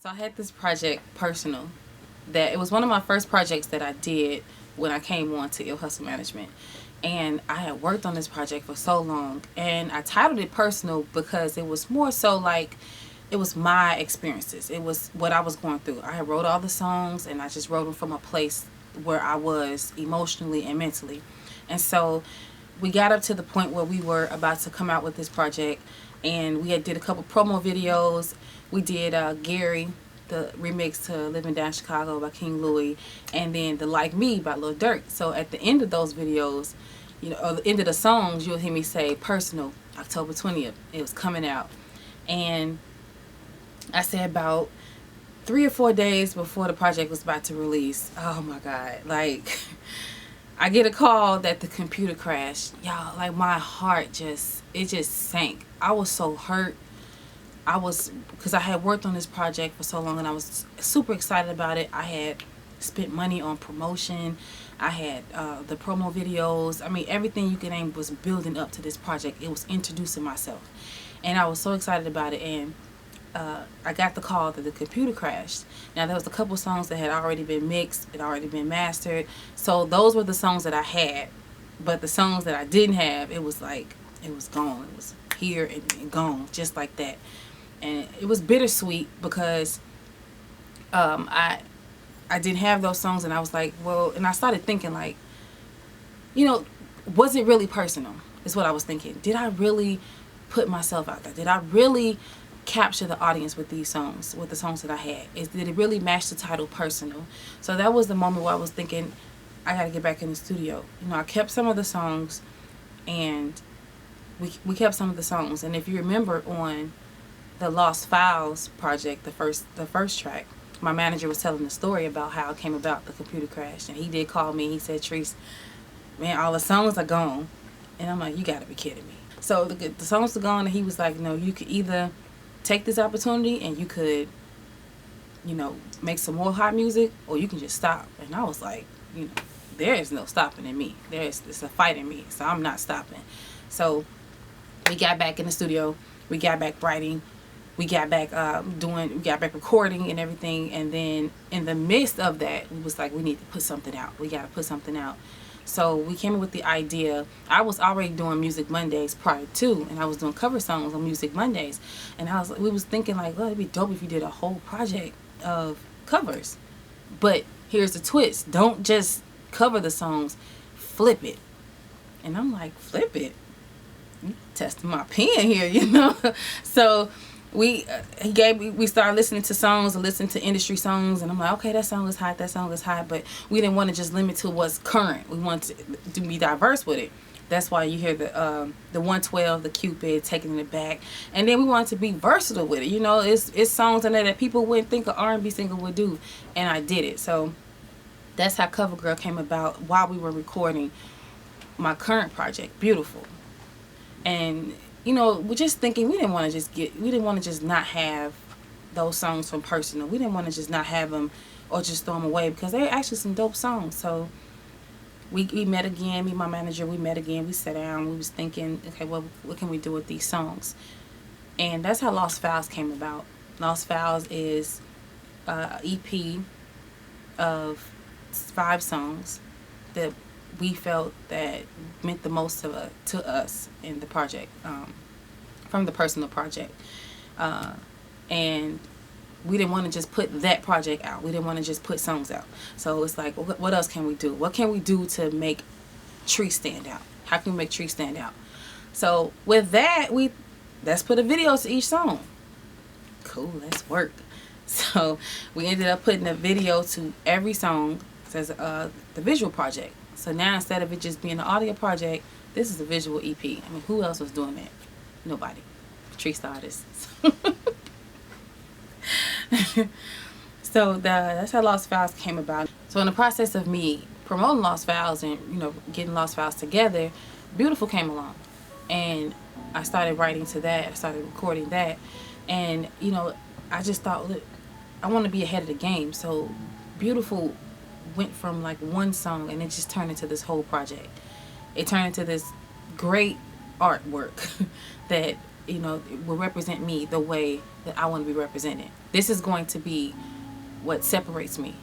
So I had this project, Personal, that it was one of my first projects that I did when I came on to Ill Hustle Management. And I had worked on this project for so long. And I titled it Personal because it was more so like it was my experiences. It was what I was going through. I had wrote all the songs and I just wrote them from a place where I was emotionally and mentally. And so we got up to the point where we were about to come out with this project, and we had did a couple promo videos. We did Gary, the remix to Living Down Chicago by King Louis, and then the Like Me by Lil Durk. So at the end of those videos, or the end of the songs, you'll hear me say Personal, October 20th. It was coming out. And I said about 3 or 4 days before the project was about to release, oh my God, like I get a call that the computer crashed. Y'all, like my heart it just sank. I was so hurt. Because I had worked on this project for so long and I was super excited about it. I had spent money on promotion. I had the promo videos. I mean, everything you can name was building up to this project. It was introducing myself. And I was so excited about it. And I got the call that the computer crashed. Now, there was a couple songs that had already been mixed, had already been mastered. So those were the songs that I had. But the songs that I didn't have, it was like, it was gone. It was here and gone, just like that. And it was bittersweet because I didn't have those songs, and I was like, well, and I started thinking like, was it really personal? Is what I was thinking. Did I really put myself out there? Did I really capture the audience with these songs, with the songs that I had? Did it really match the title Personal? So that was the moment where I was thinking, I gotta get back in the studio. I kept some of the songs, and we kept some of the songs. And if you remember on the Lost Files project, the first track, my manager was telling the story about how it came about, the computer crash. And he did call me. He said, Trice, man, all the songs are gone. And I'm like, you gotta be kidding me. So the songs are gone, and he was like, no, you could either take this opportunity and you could, make some more hot music, or you can just stop. And I was like, there is no stopping in me. It's a fight in me, so I'm not stopping. So we got back in the studio. We got back writing. We got back recording and everything. And then in the midst of that, we was like, we need to put something out. We got to put something out. So we came up with the idea. I was already doing Music Mondays prior to, and I was doing cover songs on Music Mondays. And we was thinking like, well, it'd be dope if you did a whole project of covers. But here's the twist. Don't just cover the songs, flip it. And I'm like, flip it? You testing my pen here, So we started listening to songs and listening to industry songs, and I'm like, okay, that song is hot, but we didn't want to just limit to what's current. We wanted to be diverse with it. That's why you hear the 112, the Cupid, Taking It Back, and then we wanted to be versatile with it. It's songs in there that people wouldn't think an R&B singer would do, and I did it. So that's how Cover Girl came about while we were recording my current project, Beautiful. And we're just thinking we didn't want to just not have those songs from Personal. We didn't want to just not have them or just throw them away, because they're actually some dope songs. So we met again. Me and my manager, we met again. We sat down. We was thinking, okay, what can we do with these songs? And that's how Lost Files came about. Lost Files is an EP of 5 songs that we felt that meant the most to us in the project, from the Personal project. And we didn't want to just put that project out. We didn't want to just put songs out. So it's like, what else can we do? What can we do to make Trice stand out? How can we make Trice stand out? So with that, let's put a video to each song. Cool, let's work. So we ended up putting a video to every song as the visual project. So now, instead of it just being an audio project, this is a visual EP. I mean, who else was doing that? Nobody. Trice artists. So that's how Lost Files came about. So in the process of me promoting Lost Files and getting Lost Files together, Beautiful came along, and I started writing to that. I started recording that, and I just thought, look, I want to be ahead of the game. So Beautiful went from like one song, and it just turned into this whole project. It turned into this great artwork that you know, will represent me the way that I want to be represented. This is going to be what separates me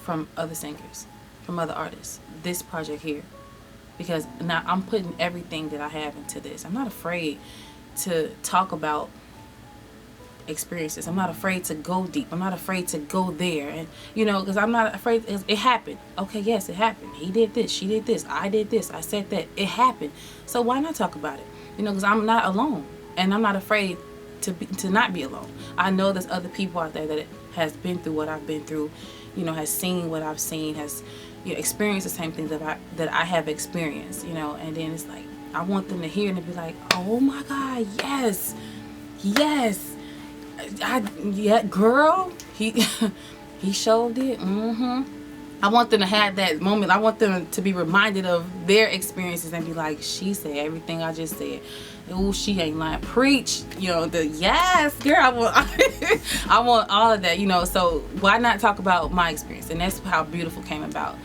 from other singers, from other artists. This project here. Because now I'm putting everything that I have into this. I'm not afraid to talk about experiences. I'm not afraid to go deep. I'm not afraid to go there. And, you know, because I'm not afraid. It happened. Okay, yes, it happened. He did this. She did this. I did this. I said that. It happened. So why not talk about it? You know, because I'm not alone. And I'm not afraid to not be alone. I know there's other people out there that has been through what I've been through, you know, has seen what I've seen, has, you know, experienced the same things that I have experienced, you know. And then it's like, I want them to hear and to be like, oh my God, yes, yes. Yeah, girl, he he showed it. I want them to have that moment. I want them to be reminded of their experiences and be like, she said everything I just said. Oh, she ain't lying. Preach, you know, the yes, girl. I want I want all of that, you know. So why not talk about my experience? And that's how Beautiful came about.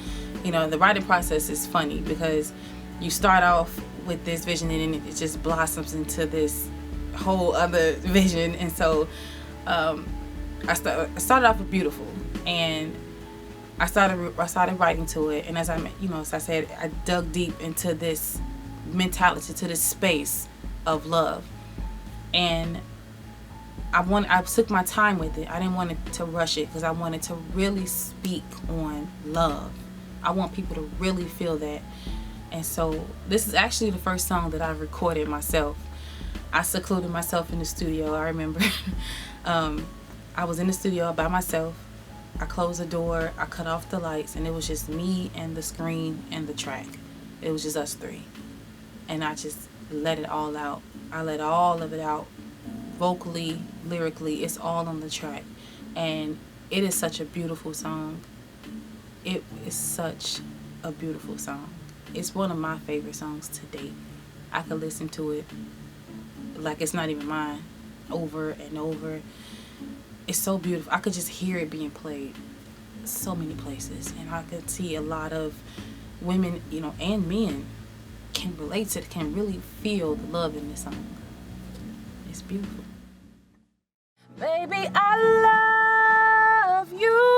You know, the writing process is funny because you start off with this vision and then it just blossoms into this whole other vision. And so I started off with Beautiful, and I started writing to it. And as I said, I dug deep into this mentality, to this space of love, and I took my time with it. I didn't want to rush it because I wanted to really speak on love. I want people to really feel that. And so this is actually the first song that I recorded myself. I secluded myself in the studio. I remember I was in the studio by myself. I closed the door, I cut off the lights, and it was just me and the screen and the track. It was just us three. And I just let it all out. I let all of it out. Vocally, lyrically, it's all on the track. And it is such a beautiful song. It is such a beautiful song. It's one of my favorite songs to date. I could listen to it like it's not even mine, over and over. It's so beautiful. I could just hear it being played so many places, and I could see a lot of women, you know, and men can relate to it, can really feel the love in this song. It's beautiful. Baby, I love you.